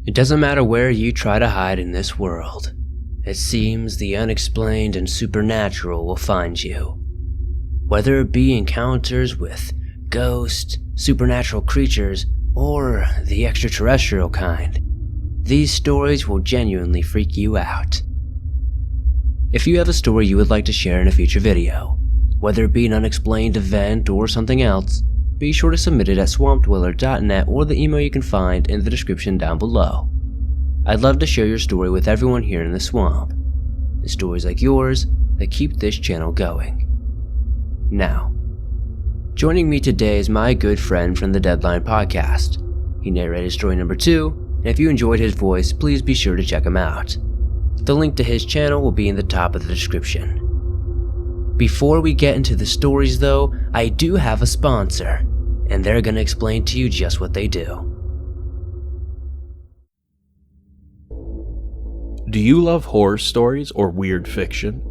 It doesn't matter where you try to hide in this world. It seems the unexplained and supernatural will find you. Whether it be encounters with ghosts, supernatural creatures, or the extraterrestrial kind, these stories will genuinely freak you out. If you have a story you would like to share in a future video, whether it be an unexplained event or something else, be sure to submit it at swampdweller.net or the email you can find in the description down below. I'd love to share your story with everyone here in the swamp. It's stories like yours that keep this channel going. Now, joining me today is my good friend from the Deadline podcast. He narrated story number 2, and if you enjoyed his voice, please be sure to check him out. The link to his channel will be in the top of the description. Before we get into the stories though, I do have a sponsor, and they're gonna explain to you just what they do. Do you love horror stories or weird fiction?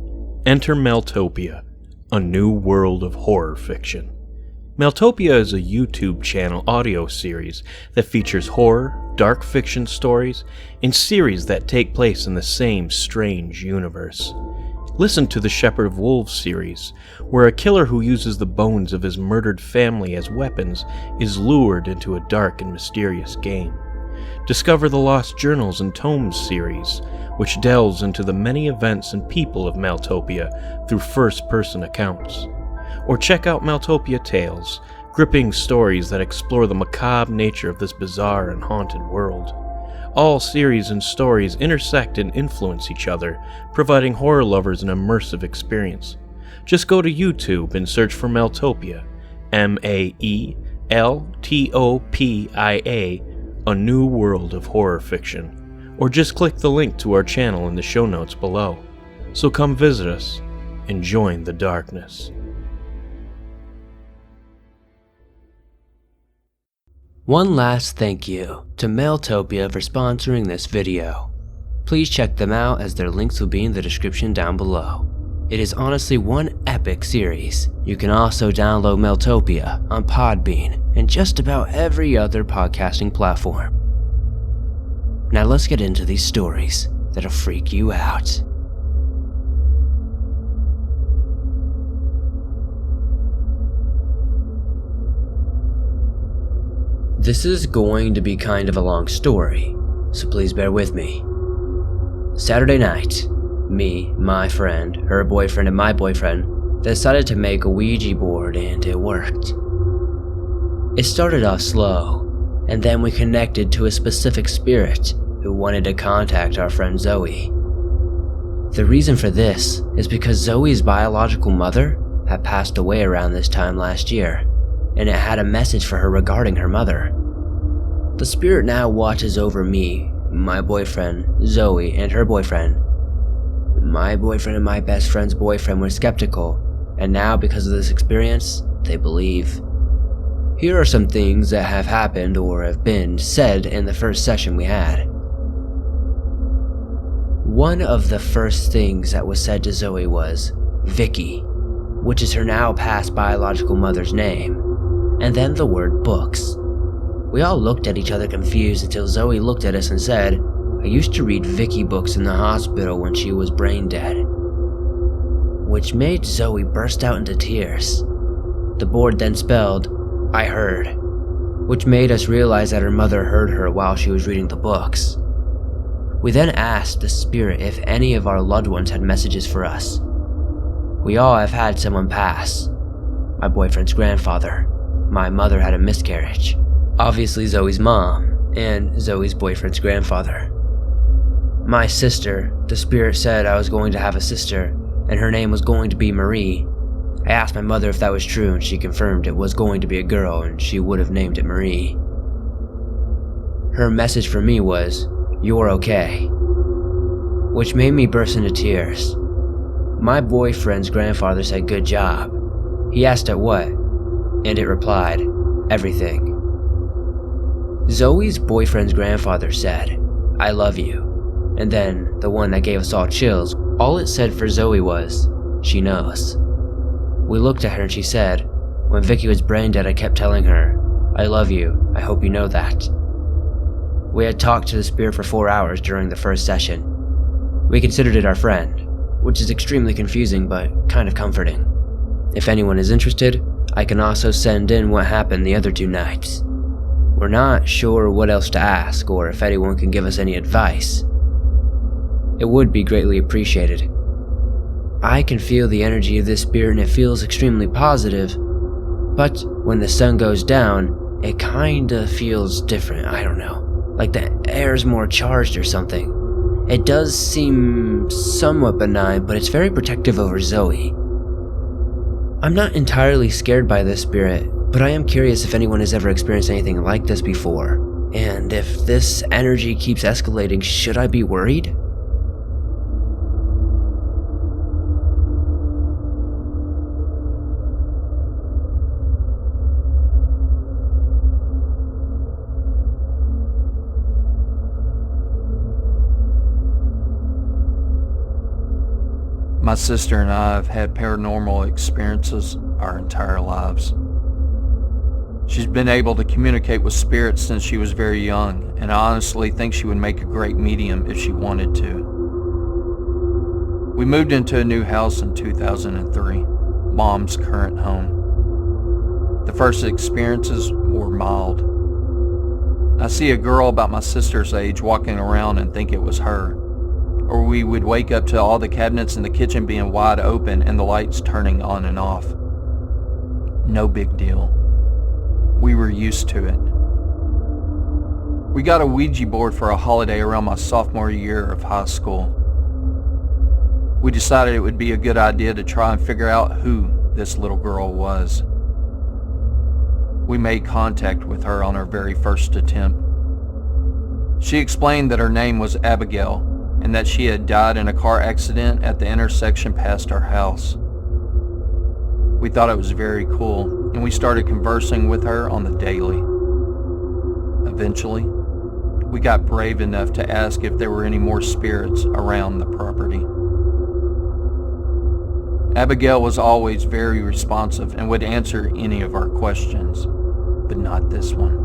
Enter Maeltopia, a new world of horror fiction. Maeltopia is a YouTube channel audio series that features horror, dark fiction stories, and series that take place in the same strange universe. Listen to the Shepherd of Wolves series, where a killer who uses the bones of his murdered family as weapons is lured into a dark and mysterious game. Discover the Lost Journals and Tomes series, which delves into the many events and people of Maeltopia through first-person accounts. Or check out Maeltopia Tales, gripping stories that explore the macabre nature of this bizarre and haunted world. All series and stories intersect and influence each other, providing horror lovers an immersive experience. Just go to YouTube and search for Maeltopia, Maeltopia, a new world of horror fiction, or just click the link to our channel in the show notes below. So come visit us and join the darkness. One last thank you to Maeltopia for sponsoring this video. Please check them out as their links will be in the description down below. It is honestly one epic series. You can also download Maeltopia on Podbean and just about every other podcasting platform. Now let's get into these stories that'll freak you out. This is going to be kind of a long story, so please bear with me. Saturday night, me, my friend, her boyfriend, and my boyfriend decided to make a Ouija board, and it worked. It started off slow, and then we connected to a specific spirit who wanted to contact our friend Zoe. The reason for this is because Zoe's biological mother had passed away around this time last year, and it had a message for her regarding her mother. The spirit now watches over me, my boyfriend, Zoe, and her boyfriend. My boyfriend and my best friend's boyfriend were skeptical, and now because of this experience, they believe. Here are some things that have happened or have been said in the first session we had. One of the first things that was said to Zoe was Vicky, which is her now past biological mother's name, and then the word books. We all looked at each other confused until Zoe looked at us and said, "I used to read Vicky books in the hospital when she was brain dead," which made Zoe burst out into tears. The board then spelled, "I heard," which made us realize that her mother heard her while she was reading the books. We then asked the spirit if any of our loved ones had messages for us. We all have had someone pass. My boyfriend's grandfather. My mother had a miscarriage. Obviously Zoe's mom, and Zoe's boyfriend's grandfather. My sister, the spirit said I was going to have a sister, and her name was going to be Marie. I asked my mother if that was true, and she confirmed it was going to be a girl, and she would have named it Marie. Her message for me was, "You're okay," which made me burst into tears. My boyfriend's grandfather said, "Good job." He asked at what, and it replied, "Everything." Zoe's boyfriend's grandfather said, "I love you," and then the one that gave us all chills, all it said for Zoe was, "She knows." We looked at her and she said, "When Vicky was brain dead I kept telling her, 'I love you, I hope you know that.'" We had talked to the spirit for 4 hours during the first session. We considered it our friend, which is extremely confusing but kind of comforting. If anyone is interested, I can also send in what happened the other 2 nights. We're not sure what else to ask or if anyone can give us any advice. It would be greatly appreciated. I can feel the energy of this spirit and it feels extremely positive, but when the sun goes down, it kinda feels different, I don't know. Like the air's more charged or something. It does seem somewhat benign, but it's very protective over Zoe. I'm not entirely scared by this spirit, but I am curious if anyone has ever experienced anything like this before. And if this energy keeps escalating, should I be worried? My sister and I have had paranormal experiences our entire lives. She's been able to communicate with spirits since she was very young, and I honestly think she would make a great medium if she wanted to. We moved into a new house in 2003, Mom's current home. The first experiences were mild. I see a girl about my sister's age walking around and think it was her. Or we would wake up to all the cabinets in the kitchen being wide open and the lights turning on and off. No big deal. We were used to it. We got a Ouija board for a holiday around my sophomore year of high school. We decided it would be a good idea to try and figure out who this little girl was. We made contact with her on our very first attempt. She explained that her name was Abigail, and that she had died in a car accident at the intersection past our house. We thought it was very cool, and we started conversing with her on the daily. Eventually, we got brave enough to ask if there were any more spirits around the property. Abigail was always very responsive and would answer any of our questions, but not this one.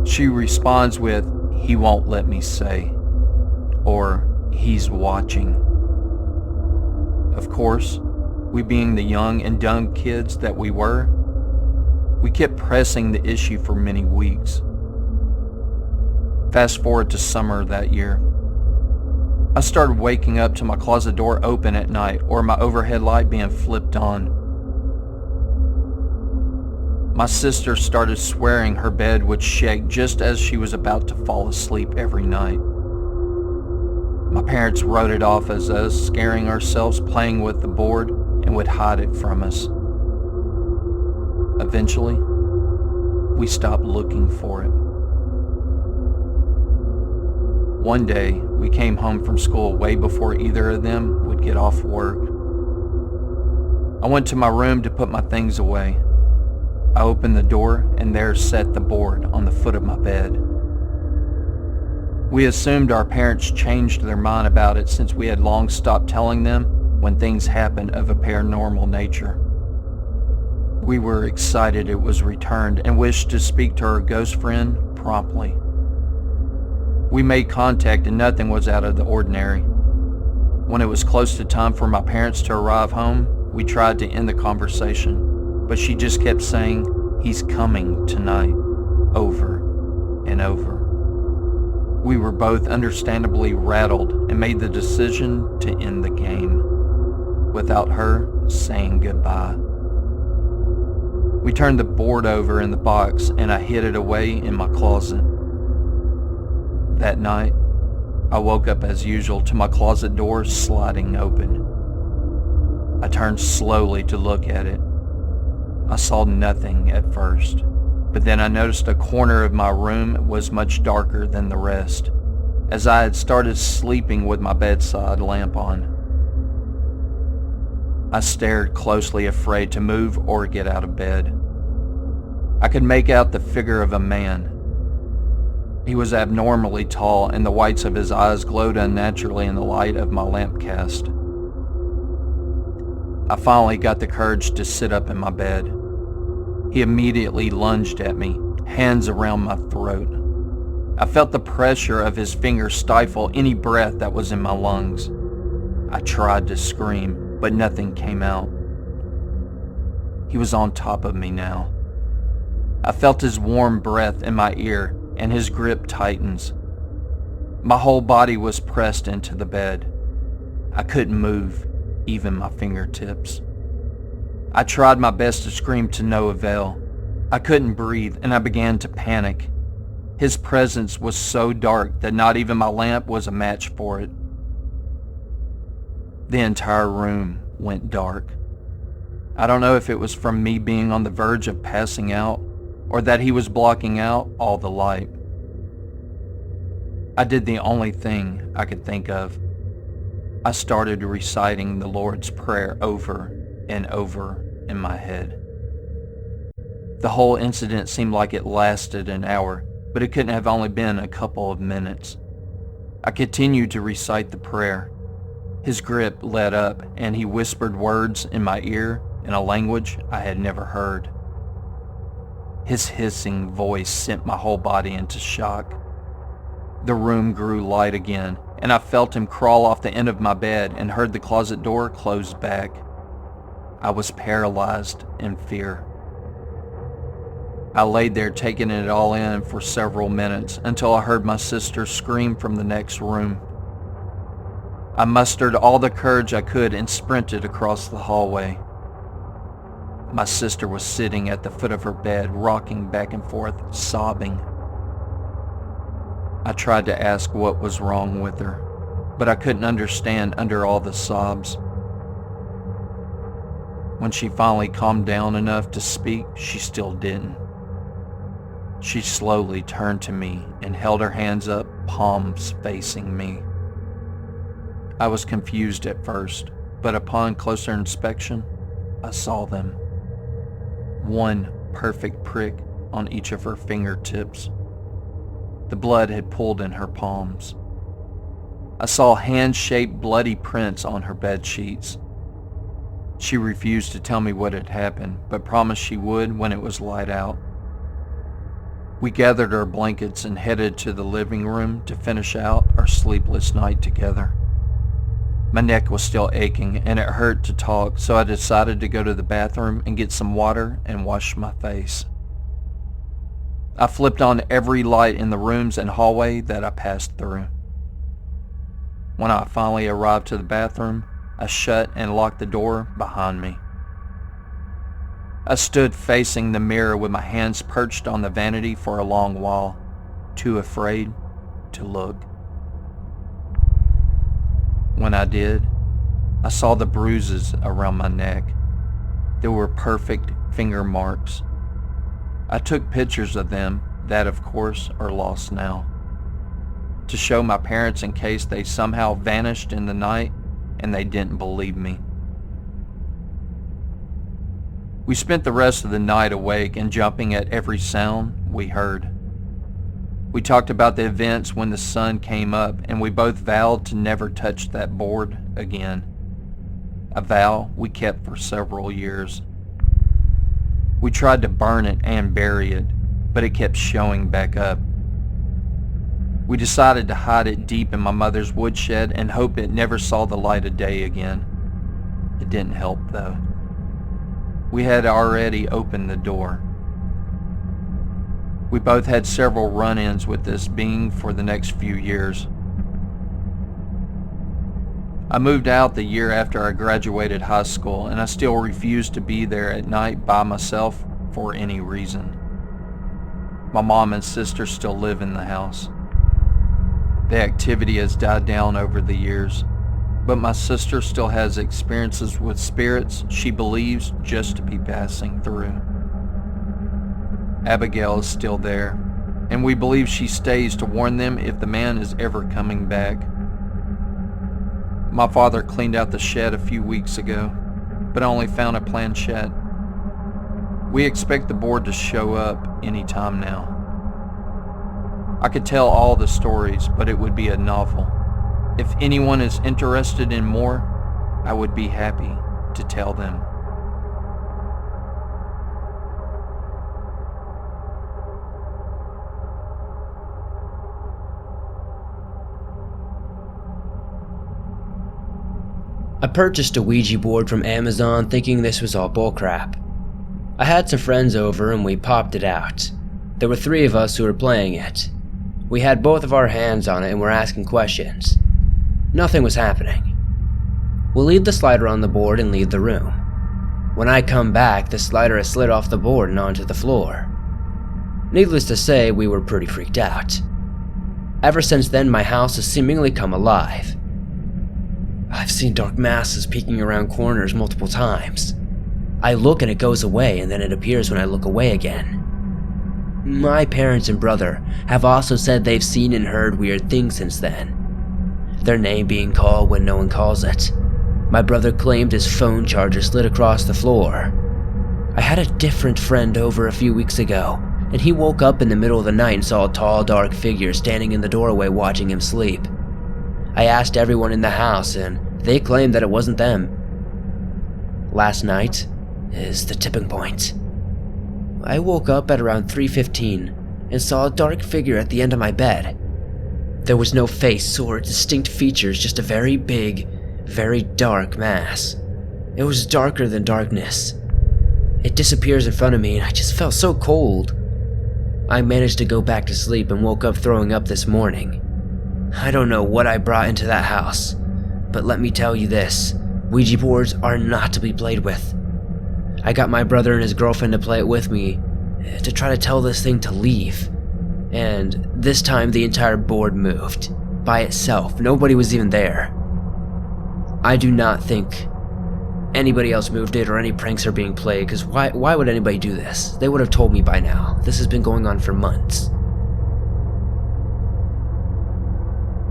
She responds with, "He won't let me say," or "he's watching." Of course, we being the young and dumb kids that we were, we kept pressing the issue for many weeks. Fast forward to summer that year. I started waking up to my closet door open at night or my overhead light being flipped on. My sister started swearing her bed would shake just as she was about to fall asleep every night. My parents wrote it off as us scaring ourselves playing with the board and would hide it from us. Eventually, we stopped looking for it. One day, we came home from school way before either of them would get off work. I went to my room to put my things away. I opened the door and there sat the board on the foot of my bed. We assumed our parents changed their mind about it since we had long stopped telling them when things happened of a paranormal nature. We were excited it was returned and wished to speak to our ghost friend promptly. We made contact and nothing was out of the ordinary. When it was close to time for my parents to arrive home, we tried to end the conversation, but she just kept saying, "He's coming tonight," over and over. We were both understandably rattled and made the decision to end the game, without her saying goodbye. We turned the board over in the box and I hid it away in my closet. That night, I woke up as usual to my closet door sliding open. I turned slowly to look at it. I saw nothing at first, but then I noticed a corner of my room was much darker than the rest, as I had started sleeping with my bedside lamp on. I stared closely, afraid to move or get out of bed. I could make out the figure of a man. He was abnormally tall and the whites of his eyes glowed unnaturally in the light of my lamp cast. I finally got the courage to sit up in my bed. He immediately lunged at me, hands around my throat. I felt the pressure of his fingers stifle any breath that was in my lungs. I tried to scream, but nothing came out. He was on top of me now. I felt his warm breath in my ear, and his grip tightens. My whole body was pressed into the bed. I couldn't move, even my fingertips. I tried my best to scream to no avail. I couldn't breathe, and I began to panic. His presence was so dark that not even my lamp was a match for it. The entire room went dark. I don't know if it was from me being on the verge of passing out, or that he was blocking out all the light. I did the only thing I could think of. I started reciting the Lord's Prayer over and over in my head. The whole incident seemed like it lasted an hour, but it couldn't have only been a couple of minutes. I continued to recite the prayer. His grip let up, and he whispered words in my ear in a language I had never heard. His hissing voice sent my whole body into shock. The room grew light again, and I felt him crawl off the end of my bed and heard the closet door close back. I was paralyzed in fear. I laid there taking it all in for several minutes until I heard my sister scream from the next room. I mustered all the courage I could and sprinted across the hallway. My sister was sitting at the foot of her bed, rocking back and forth, sobbing. I tried to ask what was wrong with her, but I couldn't understand under all the sobs. When she finally calmed down enough to speak, she still didn't. She slowly turned to me and held her hands up, palms facing me. I was confused at first, but upon closer inspection, I saw them. One perfect prick on each of her fingertips. The blood had pooled in her palms. I saw hand-shaped bloody prints on her bed sheets. She refused to tell me what had happened, but promised she would when it was light out. We gathered our blankets and headed to the living room to finish out our sleepless night together. My neck was still aching and it hurt to talk, so I decided to go to the bathroom and get some water and wash my face. I flipped on every light in the rooms and hallway that I passed through. When I finally arrived to the bathroom, I shut and locked the door behind me. I stood facing the mirror with my hands perched on the vanity for a long while, too afraid to look. When I did, I saw the bruises around my neck. They were perfect finger marks. I took pictures of them that, of course, are lost now, to show my parents in case they somehow vanished in the night and they didn't believe me. We spent the rest of the night awake and jumping at every sound we heard. We talked about the events when the sun came up, and we both vowed to never touch that board again. A vow we kept for several years. We tried to burn it and bury it, but it kept showing back up. We decided to hide it deep in my mother's woodshed and hope it never saw the light of day again. It didn't help though. We had already opened the door. We both had several run-ins with this being for the next few years. I moved out the year after I graduated high school, and I still refused to be there at night by myself for any reason. My mom and sister still live in the house. The activity has died down over the years, but my sister still has experiences with spirits she believes just to be passing through. Abigail is still there, and we believe she stays to warn them if the man is ever coming back. My father cleaned out the shed a few weeks ago, but only found a planchette. We expect the board to show up any time now. I could tell all the stories, but it would be a novel. If anyone is interested in more, I would be happy to tell them. I purchased a Ouija board from Amazon thinking this was all bullcrap. I had some friends over and we popped it out. There were 3 of us who were playing it. We had both of our hands on it and were asking questions. Nothing was happening. We'll leave the slider on the board and leave the room. When I come back, the slider has slid off the board and onto the floor. Needless to say, we were pretty freaked out. Ever since then, my house has seemingly come alive. I've seen dark masses peeking around corners multiple times. I look and it goes away, and then it appears when I look away again. My parents and brother have also said they've seen and heard weird things since then. Their name being called when no one calls it. My brother claimed his phone charger slid across the floor. I had a different friend over a few weeks ago, and he woke up in the middle of the night and saw a tall, dark figure standing in the doorway watching him sleep. I asked everyone in the house, and they claimed that it wasn't them. Last night is the tipping point. I woke up at around 3:15 and saw a dark figure at the end of my bed. There was no face or distinct features, just a very big, very dark mass. It was darker than darkness. It disappears in front of me and I just felt so cold. I managed to go back to sleep and woke up throwing up this morning. I don't know what I brought into that house, but let me tell you this, Ouija boards are not to be played with. I got my brother and his girlfriend to play it with me to try to tell this thing to leave. And this time the entire board moved by itself. Nobody was even there. I do not think anybody else moved it or any pranks are being played, because why would anybody do this? They would have told me by now. This has been going on for months.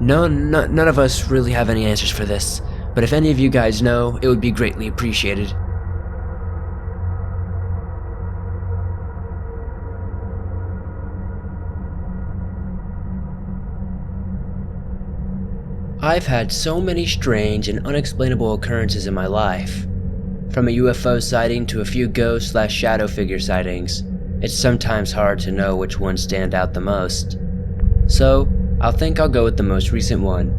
None of us really have any answers for this, but if any of you guys know, it would be greatly appreciated. I've had so many strange and unexplainable occurrences in my life. From a UFO sighting to a few ghost/shadow figure sightings, it's sometimes hard to know which ones stand out the most. So, I'll go with the most recent one.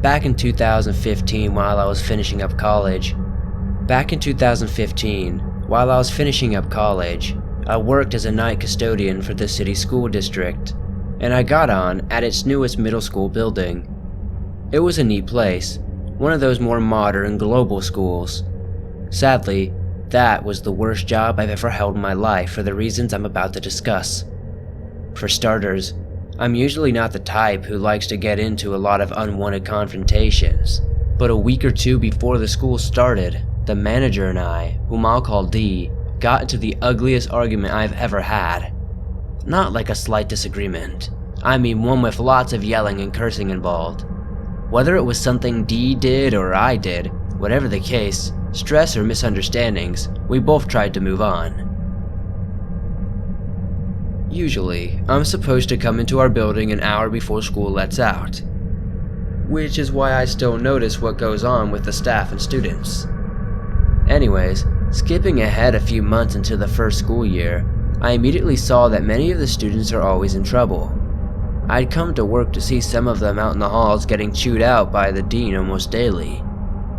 Back in 2015 while I was finishing up college, I worked as a night custodian for the city school district, and I got on at its newest middle school building. It was a neat place, one of those more modern global schools. Sadly, that was the worst job I've ever held in my life for the reasons I'm about to discuss. For starters, I'm usually not the type who likes to get into a lot of unwanted confrontations, but a week or 2 before the school started, the manager and I, whom I'll call D, got into the ugliest argument I've ever had. Not like a slight disagreement, I mean one with lots of yelling and cursing involved. Whether it was something D did or I did, whatever the case, stress or misunderstandings, we both tried to move on. Usually, I'm supposed to come into our building an hour before school lets out, which is why I still notice what goes on with the staff and students. Anyways, skipping ahead a few months into the first school year, I immediately saw that many of the students are always in trouble. I'd come to work to see some of them out in the halls getting chewed out by the dean almost daily.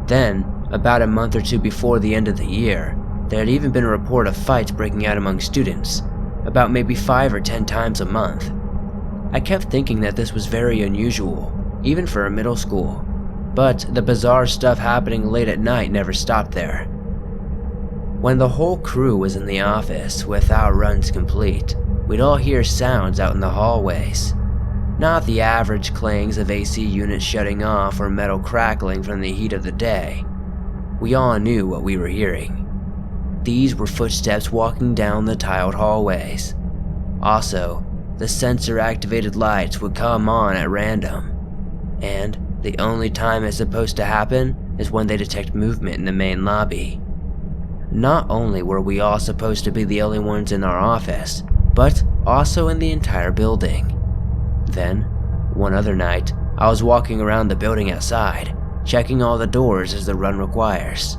Then, about a month or 2 before the end of the year, there had even been a report of fights breaking out among students, about maybe 5 or 10 times a month. I kept thinking that this was very unusual, even for a middle school, but the bizarre stuff happening late at night never stopped there. When the whole crew was in the office with our runs complete, we'd all hear sounds out in the hallways. Not the average clangs of AC units shutting off or metal crackling from the heat of the day. We all knew what we were hearing. These were footsteps walking down the tiled hallways. Also, the sensor-activated lights would come on at random. And the only time it's supposed to happen is when they detect movement in the main lobby. Not only were we all supposed to be the only ones in our office, but also in the entire building. Then, one other night, I was walking around the building outside, checking all the doors as the run requires.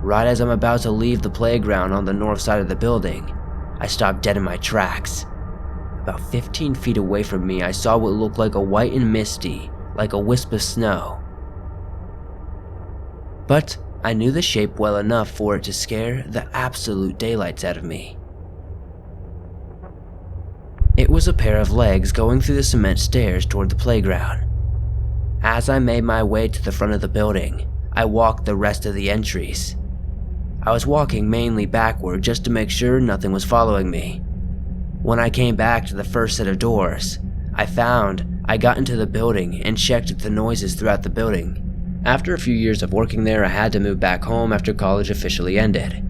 Right as I'm about to leave the playground on the north side of the building, I stopped dead in my tracks. About 15 feet away from me, I saw what looked like a white and misty, like a wisp of snow. but I knew the shape well enough for it to scare the absolute daylights out of me. It was a pair of legs going through the cement stairs toward the playground. As I made my way to the front of the building, I walked the rest of the entries. I was walking mainly backward just to make sure nothing was following me. When I came back to the first set of doors, I found I got into the building and checked the noises throughout the building. After a few years of working there, I had to move back home after college officially ended.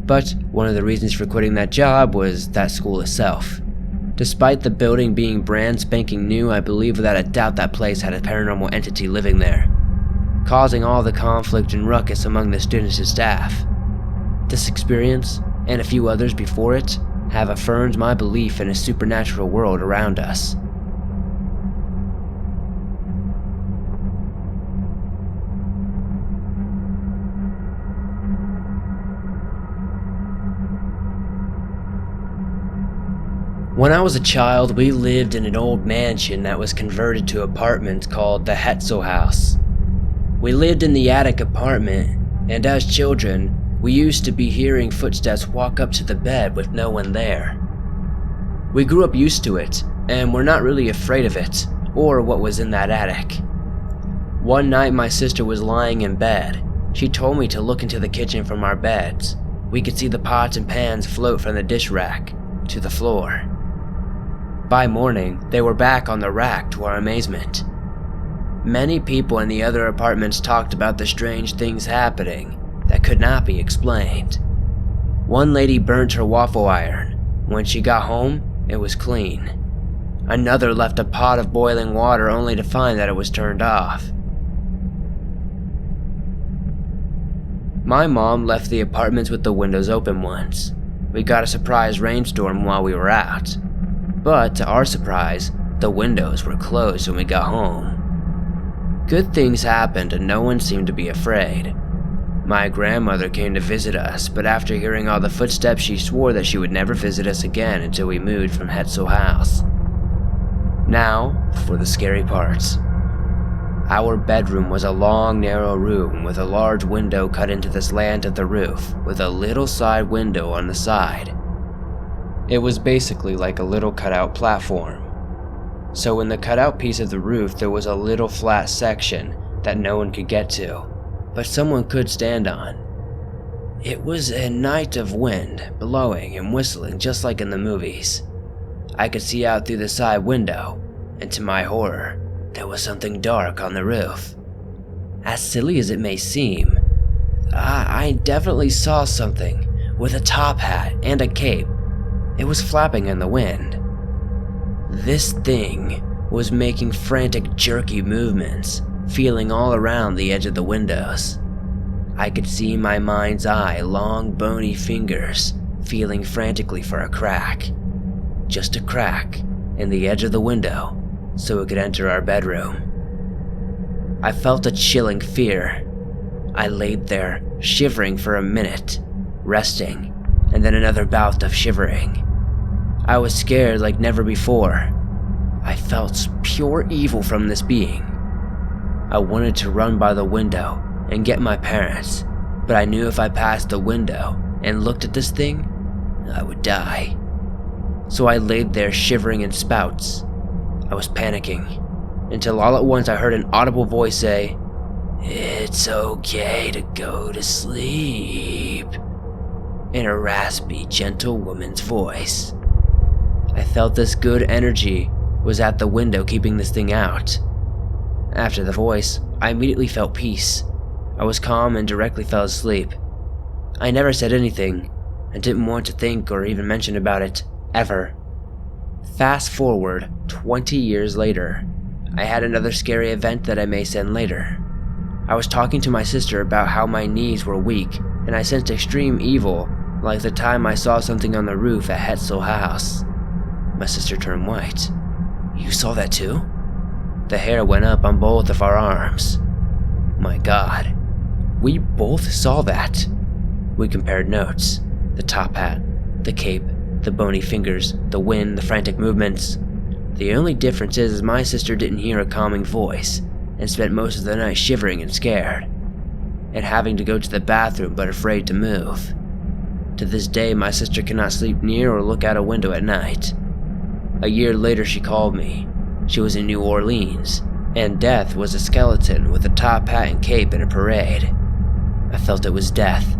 But one of the reasons for quitting that job was that school itself. Despite the building being brand spanking new, I believe without a doubt that place had a paranormal entity living there, causing all the conflict and ruckus among the students and staff. This experience, and a few others before it, have affirmed my belief in a supernatural world around us. When I was a child, we lived in an old mansion that was converted to apartments called the Hetzel House. We lived in the attic apartment, and as children, we used to be hearing footsteps walk up to the bed with no one there. We grew up used to it, and were not really afraid of it, or what was in that attic. One night my sister was lying in bed. She told me to look into the kitchen from our beds. We could see the pots and pans float from the dish rack to the floor. By morning, they were back on the rack to our amazement. Many people in the other apartments talked about the strange things happening that could not be explained. One lady burnt her waffle iron. When she got home, it was clean. Another left a pot of boiling water only to find that it was turned off. My mom left the apartments with the windows open once. We got a surprise rainstorm while we were out. But to our surprise, the windows were closed when we got home. Good things happened and no one seemed to be afraid. My grandmother came to visit us, but after hearing all the footsteps, she swore that she would never visit us again until we moved from Hetzel House. Now, for the scary parts. Our bedroom was a long, narrow room with a large window cut into the slant of the roof, with a little side window on the side. It was basically like a little cutout platform. So in the cutout piece of the roof, there was a little flat section that no one could get to, but someone could stand on. It was a night of wind, blowing and whistling just like in the movies. I could see out through the side window, and to my horror, there was something dark on the roof. As silly as it may seem, I definitely saw something with a top hat and a cape. It was flapping in the wind. This thing was making frantic, jerky movements, feeling all around the edge of the windows. I could see in my mind's eye long, bony fingers feeling frantically for a crack. Just a crack in the edge of the window so it could enter our bedroom. I felt a chilling fear. I laid there, shivering for a minute, resting, and then another bout of shivering. I was scared like never before. I felt pure evil from this being. I wanted to run by the window and get my parents, but I knew if I passed the window and looked at this thing, I would die. So I laid there shivering in spouts. I was panicking, until all at once I heard an audible voice say, "It's okay to go to sleep," in a raspy, gentle woman's voice. I felt this good energy was at the window keeping this thing out. After the voice, I immediately felt peace. I was calm and directly fell asleep. I never said anything, and didn't want to think or even mention about it, ever. Fast forward 20 years later, I had another scary event that I may send later. I was talking to my sister about how my knees were weak, and I sensed extreme evil, like the time I saw something on the roof at Hetzel House. My sister turned white. "You saw that too?" The hair went up on both of our arms. My God, we both saw that. We compared notes. The top hat, the cape, the bony fingers, the wind, the frantic movements. The only difference is my sister didn't hear a calming voice and spent most of the night shivering and scared. and having to go to the bathroom but afraid to move. To this day, my sister cannot sleep near or look out a window at night. A year later, she called me. She was in New Orleans, and Death was a skeleton with a top hat and cape at a parade. I felt it was death.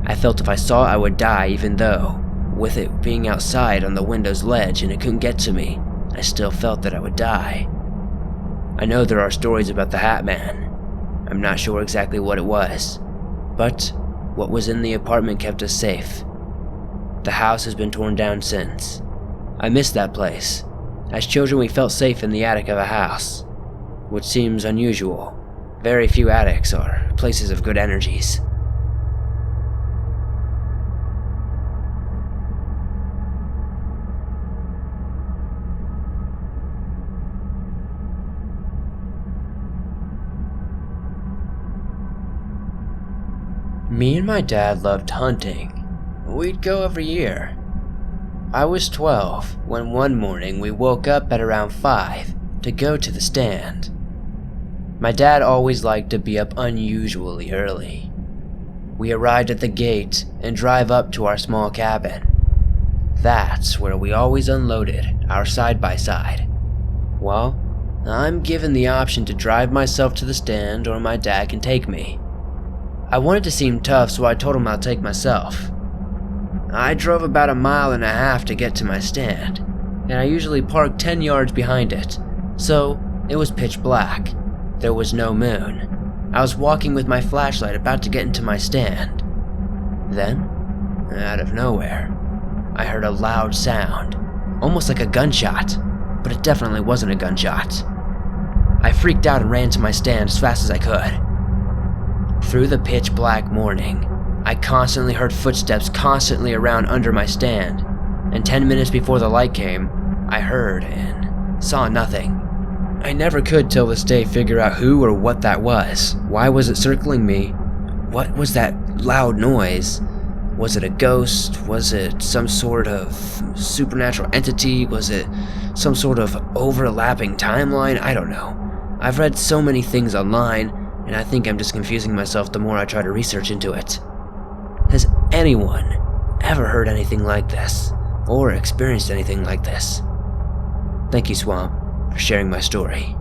I felt if I saw it, I would die, even though, with it being outside on the window's ledge and it couldn't get to me, I still felt that I would die. I know there are stories about the Hat Man. I'm not sure exactly what it was, but what was in the apartment kept us safe. The house has been torn down since. I miss that place. As children, we felt safe in the attic of a house, which seems unusual. Very few attics are places of good energies. Me and my dad loved hunting. We'd go every year. I was 12 when one morning we woke up at around 5 to go to the stand. My dad always liked to be up unusually early. We arrived at the gate and drive up to our small cabin. That's where we always unloaded our side-by-side. Well, I'm given the option to drive myself to the stand or my dad can take me. I wanted to seem tough, so I told him I'll take myself. I drove about 1.5 miles to get to my stand, and I usually parked 10 yards behind it, so it was pitch black. There was no moon. I was walking with my flashlight about to get into my stand. Then, out of nowhere, I heard a loud sound, almost like a gunshot, but it definitely wasn't a gunshot. I freaked out and ran to my stand as fast as I could. Through the pitch black morning, I constantly heard footsteps constantly around under my stand, and 10 minutes before the light came, I heard and saw nothing. I never could till this day figure out who or what that was. Why was it circling me? What was that loud noise? Was it a ghost? Was it some sort of supernatural entity? Was it some sort of overlapping timeline? I don't know. I've read so many things online, and I think I'm just confusing myself the more I try to research into it. Has anyone ever heard anything like this, or experienced anything like this? Thank you, Swamp, for sharing my story.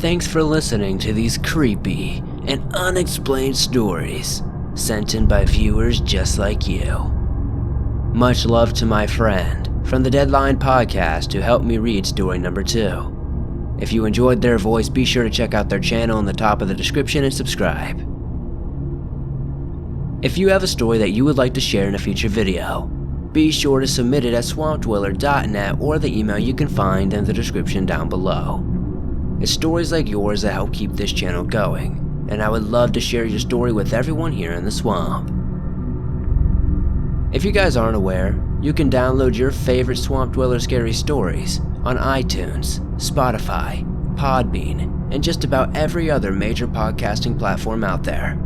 Thanks for listening to these creepy and unexplained stories sent in by viewers just like you. Much love to my friend from the Deadline podcast who helped me read story number 2. If you enjoyed their voice, be sure to check out their channel in the top of the description and subscribe. If you have a story that you would like to share in a future video, be sure to submit it at swampdweller.net or the email you can find in the description down below. It's stories like yours that help keep this channel going, and I would love to share your story with everyone here in the swamp. If you guys aren't aware, you can download your favorite Swamp Dweller scary stories on iTunes, Spotify, Podbean, and just about every other major podcasting platform out there.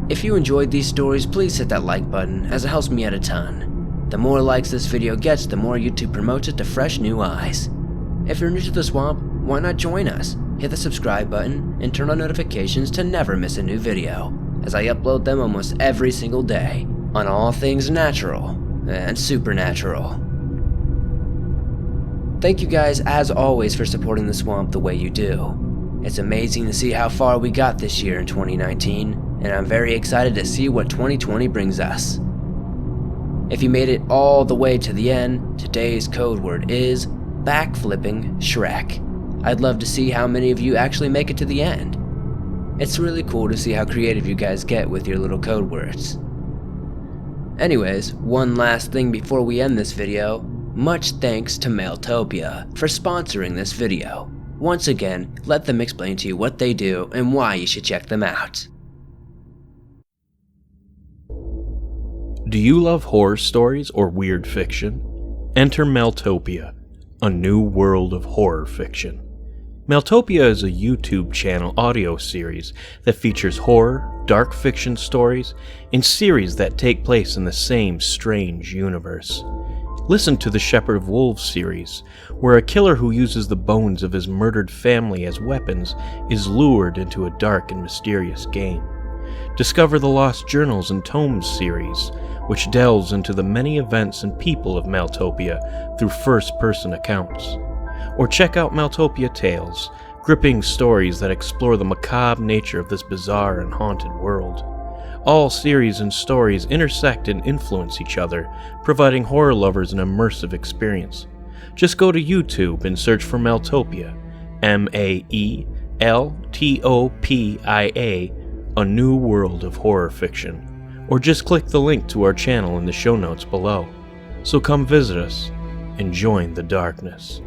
If you enjoyed these stories, please hit that like button, as it helps me out a ton. The more likes this video gets, the more YouTube promotes it to fresh new eyes. If you're new to the swamp, why not join us? Hit the subscribe button and turn on notifications to never miss a new video, as I upload them almost every single day on all things natural and supernatural. Thank you guys as always for supporting the swamp the way you do. It's amazing to see how far we got this year in 2019, and I'm very excited to see what 2020 brings us. If you made it all the way to the end, today's code word is backflipping Shrek. I'd love to see how many of you actually make it to the end. It's really cool to see how creative you guys get with your little code words. Anyways, one last thing before we end this video. Much thanks to Maeltopia for sponsoring this video. Once again, let them explain to you what they do and why you should check them out. Do you love horror stories or weird fiction? Enter Maeltopia, a new world of horror fiction. Maeltopia is a YouTube channel audio series that features horror, dark fiction stories, and series that take place in the same strange universe. Listen to the Shepherd of Wolves series, where a killer who uses the bones of his murdered family as weapons is lured into a dark and mysterious game. Discover the Lost Journals and Tomes series, which delves into the many events and people of Maeltopia through first-person accounts. Or check out Maeltopia Tales, gripping stories that explore the macabre nature of this bizarre and haunted world. All series and stories intersect and influence each other, providing horror lovers an immersive experience. Just go to YouTube and search for Maeltopia, Maeltopia, a new world of horror fiction. Or just click the link to our channel in the show notes below. So come visit us and join the darkness.